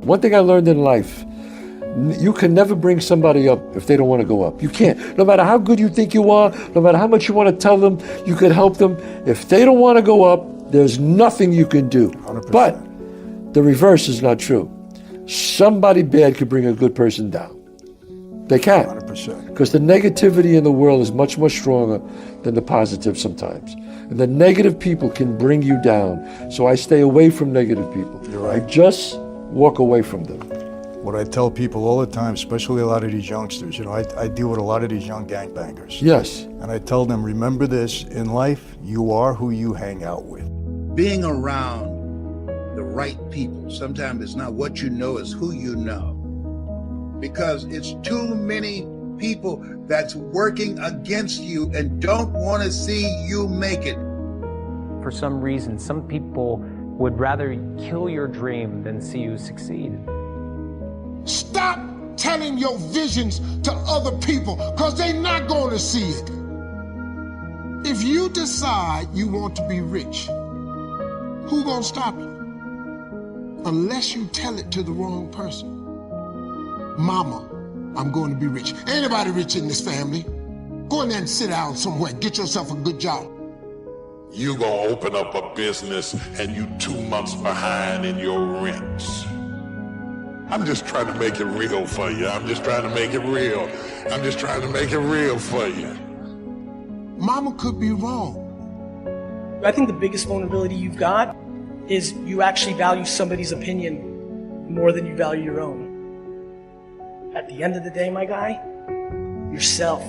One thing I learned in life, you can never bring somebody up if they don't want to go up. You can't. No matter how good you think you are, no matter how much you want to tell them, you could help them. If they don't want to go up, there's nothing you can do. 100%. But the reverse is not true. Somebody bad could bring a good person down. They can. 100%. Because the negativity in the world is much more stronger than the positive sometimes. And the negative people can bring you down. So I stay away from negative people. You're right. I just walk away from them. What I tell people all the time, especially a lot of these youngsters, I deal with a lot of these young gangbangers. Yes. And I tell them, remember this, in life, you are who you hang out with. Being around the right people, sometimes it's not what you know, it's who you know. Because it's too many people that's working against you and don't want to see you make it. For some reason, some people would rather kill your dream than see you succeed. Stop telling your visions to other people, because they're not going to see it. If you decide you want to be rich, who gonna stop you? Unless you tell it to the wrong person. Mama, I'm going to be rich. Anybody rich in this family? Go in there and sit down somewhere. Get yourself a good job. You gonna open up a business and you 2 months behind in your rents. I'm just trying to make it real for you. I'm just trying to make it real. I'm just trying to make it real for you. Mama could be wrong. I think the biggest vulnerability you've got is you actually value somebody's opinion more than you value your own. At the end of the day, my guy, yourself.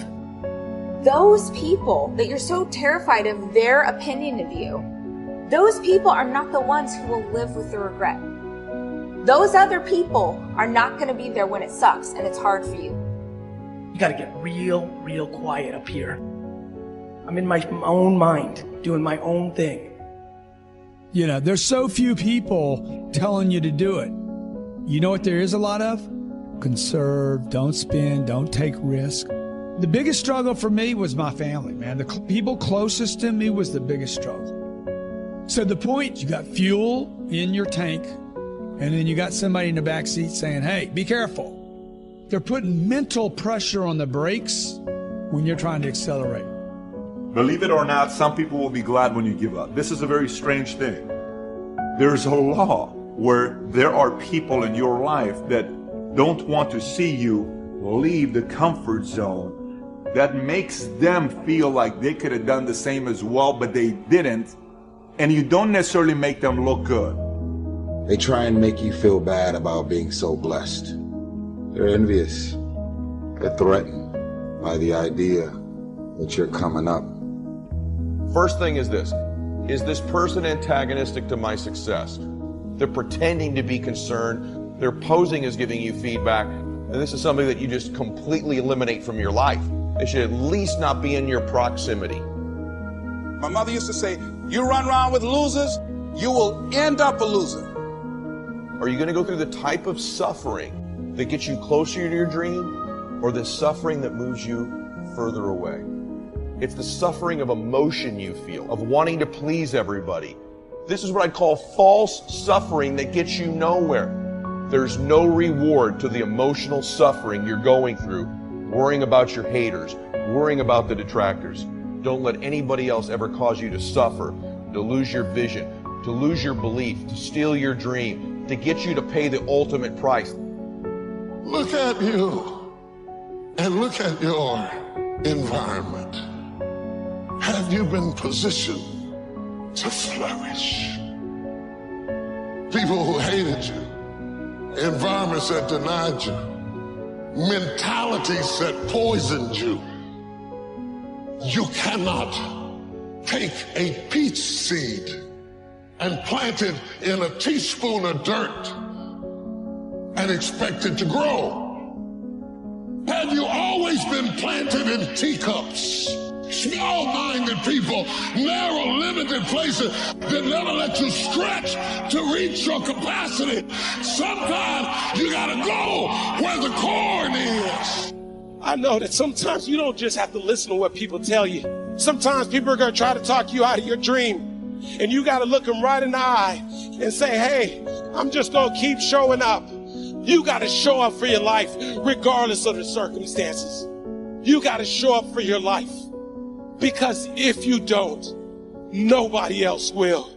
Those people that you're so terrified of their opinion of you, those people are not the ones who will live with the regret. Those other people are not going to be there when it sucks and it's hard for you. You got to get real quiet up here. I'm in my own mind, doing my own thing. You know, there's so few people telling you to do it. You know what there is a lot of? Conserve, don't spend, don't take risk. The biggest struggle for me was my family, man. The people closest to me was the biggest struggle. So the point, you got fuel in your tank, and then you got somebody in the back seat saying, hey, be careful. They're putting mental pressure on the brakes when you're trying to accelerate. Believe it or not, some people will be glad when you give up. This is a very strange thing. There's a law where there are people in your life that don't want to see you leave the comfort zone. That makes them feel like they could have done the same as well, but they didn't. And you don't necessarily make them look good. They try and make you feel bad about being so blessed. They're envious. They're threatened by the idea that you're coming up. First thing is this person antagonistic to my success? They're pretending to be concerned. They're posing as giving you feedback. And this is something that you just completely eliminate from your life. They should at least not be in your proximity. My mother used to say, you run around with losers, you will end up a loser. Are you going to go through the type of suffering that gets you closer to your dream, or the suffering that moves you further away? It's the suffering of emotion you feel, of wanting to please everybody. This is what I call false suffering that gets you nowhere. There's no reward to the emotional suffering you're going through, worrying about your haters, worrying about the detractors. Don't let anybody else ever cause you to suffer, to lose your vision, to lose your belief, to steal your dream, to get you to pay the ultimate price. Look at you and look at your environment. Have you been positioned to flourish? People who hated you, environments that denied you, mentalities that poisoned you. You cannot take a peach seed and plant it in a teaspoon of dirt and expect it to grow. Have you always been planted in teacups? Small-minded people, narrow, limited places that never let you stretch to reach your capacity. Sometimes you gotta go where the corn is. I know that sometimes you don't just have to listen to what people tell you. Sometimes people are going to try to talk you out of your dream. And you got to look them right in the eye and say, hey, I'm just going to keep showing up. You got to show up for your life regardless of the circumstances. You got to show up for your life. Because if you don't, nobody else will.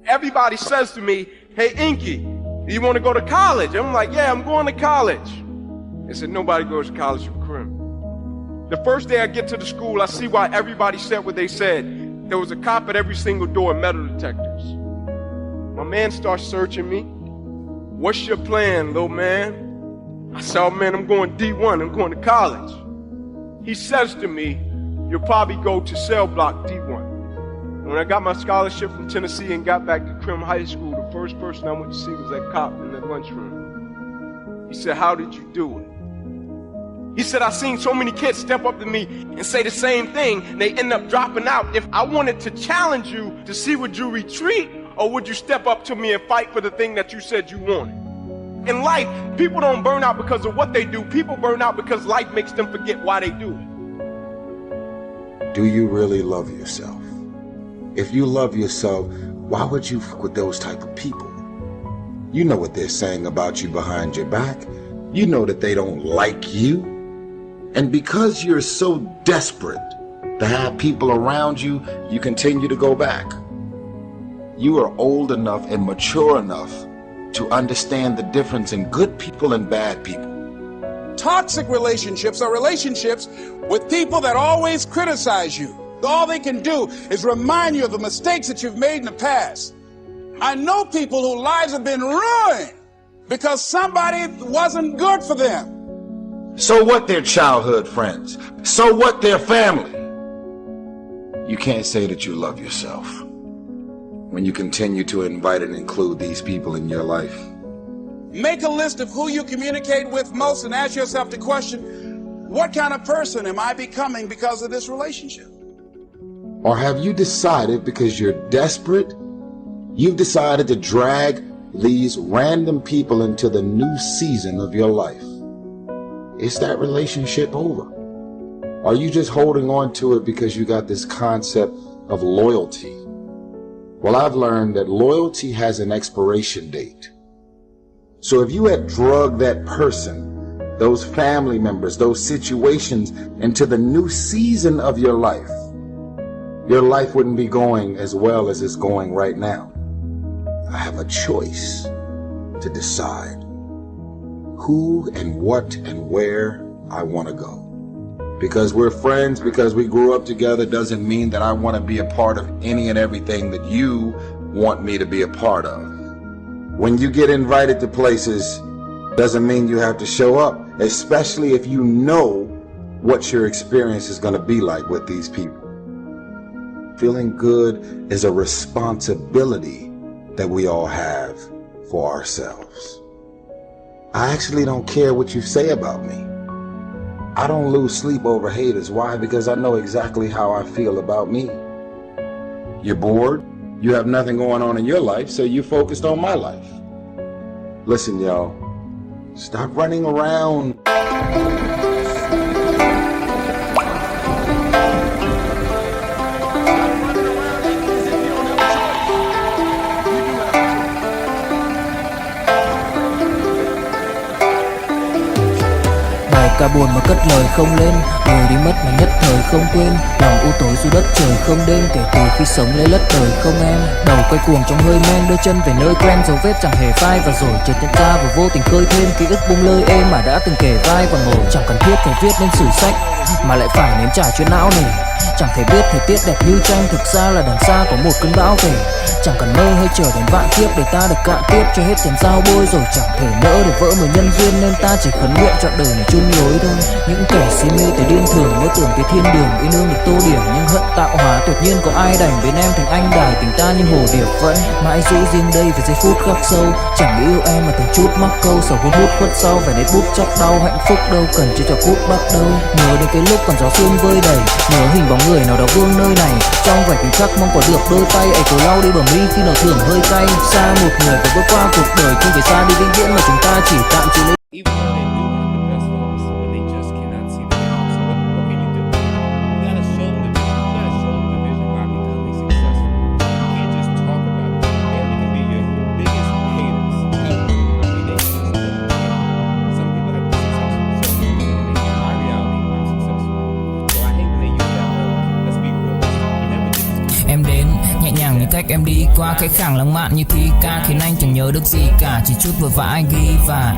Everybody says to me, hey, Inky, do you want to go to college? I'm like, yeah, I'm going to college. They said, nobody goes to college from Crim. The first day I get to the school, I see why everybody said what they said. There was a cop at every single door and metal detectors. My man starts searching me. What's your plan, little man? I said, oh man, I'm going D1, I'm going to college. He says to me, you'll probably go to cell block D1. When I got my scholarship from Tennessee and got back to Crim High School, the first person I went to see was that cop in the lunchroom. He said, how did you do it? He said, I've seen so many kids step up to me and say the same thing, and they end up dropping out. If I wanted to challenge you to see, would you retreat or would you step up to me and fight for the thing that you said you wanted? In life, people don't burn out because of what they do. People burn out because life makes them forget why they do it. Do you really love yourself? If you love yourself, why would you fuck with those type of people? You know what they're saying about you behind your back. You know that they don't like you. And because you're so desperate to have people around you, you continue to go back. You are old enough and mature enough to understand the difference in good people and bad people. Toxic relationships are relationships with people that always criticize you. All they can do is remind you of the mistakes that you've made in the past. I know people whose lives have been ruined because somebody wasn't good for them. So what their childhood friends? So what their family? You can't say that you love yourself when you continue to invite and include these people in your life. Make a list of who you communicate with most and ask yourself the question, what kind of person am I becoming because of this relationship? Or have you decided, because you're desperate, you've decided to drag these random people into the new season of your life? Is that relationship over? Are you just holding on to it because you got this concept of loyalty? Well, I've learned that loyalty has an expiration date. So if you had drugged that person, those family members, those situations into the new season of your life wouldn't be going as well as it's going right now. I have a choice to decide who and what and where I want to go. Because we're friends, because we grew up together, doesn't mean that I want to be a part of any and everything that you want me to be a part of. When you get invited to places, doesn't mean you have to show up, especially if you know what your experience is going to be like with these people. Feeling good is a responsibility that we all have for ourselves. I actually don't care what you say about me. I don't lose sleep over haters. Why? Because I know exactly how I feel about me. You're bored. You have nothing going on in your life, so you focused on my life. Listen, y'all. Stop running around. Cả buồn mà cất lời không lên, người đi mất mà nhất thời không quên. Lòng u tối dù đất trời không đêm, kể từ khi sống lấy lất đời không em. Đầu quay cuồng trong hơi men, đôi chân về nơi quen, dấu vết chẳng hề phai. Và rồi chợt nhận ra và vô tình khơi thêm ký ức bung lơi êm mà đã từng kể vai và ngồi. Chẳng cần thiết phải viết nên sử sách mà lại phải nếm trải chuyện não nề. Chẳng thể biết thời tiết đẹp như tranh, thực ra là đằng xa có một cơn bão về. Chẳng cần mơ hay chờ đến vạn kiếp để ta được cạn tiếp cho hết tiền giao bôi. Rồi chẳng thể nỡ để vỡ mười nhân duyên, nên ta chỉ khấn nguyện chọn đời này chung lối thôi. Những kẻ si mê tới điên thường mơ tưởng cái thiên đường yêu nương được tô điểm, nhưng hận tạo hóa tuyệt nhiên có ai đành bên em thành anh đài tình ta như hồ điệp vẫn mãi giữ riêng đây về giây phút khắc sâu. Chẳng yêu em mà từng chút mắc câu sầu hút hút khuất sau vẻ nét bút chắc đau hạnh phúc đâu cần chỉ cho phút bắt đầu. Nhớ đến cái lúc còn gió sương vơi đầy, nhớ hình bóng người nào đó vương nơi này. Trong vài khoảnh khắc mong có được đôi tay ấy cố lau đi bờ mi khi nào thường hơi cay. Xa một người và bước qua cuộc đời không phải xa đi vĩnh viễn mà chúng ta chỉ tạm chịu lấy. cách em đi qua cái khẳng lãng mạn như thi ca, khiến anh chẳng nhớ được gì cả, chỉ chút vội vã anh ghi. Và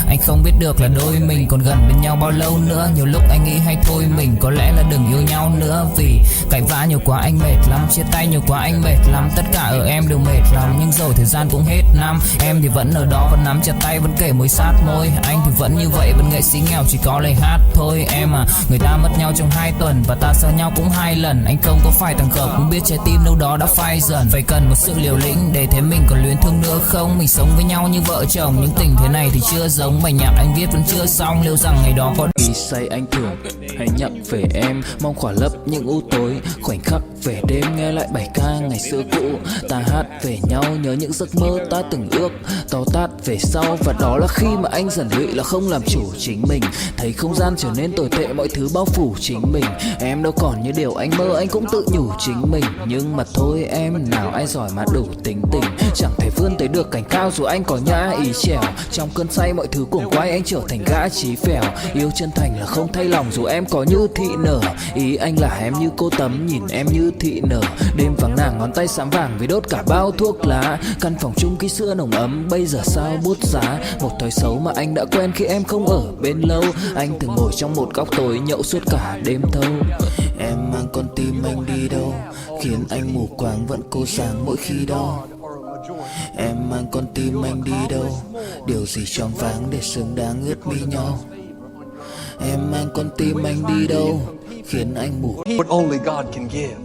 anh không biết được là đôi mình còn gần bên nhau bao lâu nữa. Nhiều lúc anh nghĩ hay thôi mình có lẽ là đừng yêu nhau nữa, vì cãi vã nhiều quá anh mệt lắm, chia tay nhiều quá anh mệt lắm, tất cả ở em đều mệt lắm. Nhưng rồi thời gian cũng hết năm, em thì vẫn ở đó, vẫn nắm chặt tay, vẫn kể môi sát môi. Anh thì vẫn như vậy, vẫn nghệ sĩ nghèo chỉ có lời hát thôi. Em à, người ta mất nhau trong 2 tuần và ta xa nhau cũng 2 lần. Anh không có phải thằng khờ, cũng biết trái tim đâu đó đã phai dần. Phải cần một sự liều lĩnh để thấy mình còn luyến thương nữa không. Mình sống với nhau như vợ chồng, những tình thế này thì chưa giống. Bài nhạc anh viết vẫn chưa xong, liệu rằng ngày đó có đi say anh thường hay nhắc về em, mong khỏa lấp những u tối. Khoảnh khắc về đêm nghe lại bài ca ngày xưa cũ, ta hát về nhau nhớ những giấc mơ ta từng ước, to tát về sau. Và đó là khi mà anh dần lụy là không làm chủ chính mình, thấy không gian trở nên tồi tệ, mọi thứ bao phủ chính mình. Em đâu còn như điều anh mơ, anh cũng tự nhủ chính mình. Nhưng mà thôi em, nào ai giỏi mà đủ tính tình, chẳng thể vươn tới được cảnh cao dù anh có nhã ý trèo. Trong cơn say mọi thứ cuồng quay, anh trở thành gã chí phèo. Yêu chân thành là không thay lòng dù em có như thị nở. Ý anh là em như cô Tấm, nhìn em như thị nở. Đêm vắng nàng ngón tay xám vàng vì đốt cả bao thuốc lá. Căn phòng chung ký xưa nồng ấm, bây giờ sao bút giá. Một thói xấu mà anh đã quen khi em không ở bên lâu. Anh từng ngồi trong một góc tối nhậu suốt cả đêm thâu. Em mang con tim anh đi đâu, khiến anh mù quáng vẫn cố sáng mỗi khi đau. Em mang con tim anh đi đâu, điều gì choáng váng để xứng đáng ướt mi nhau. Em mang con tim anh đi đâu, khiến anh mù. What only God can give.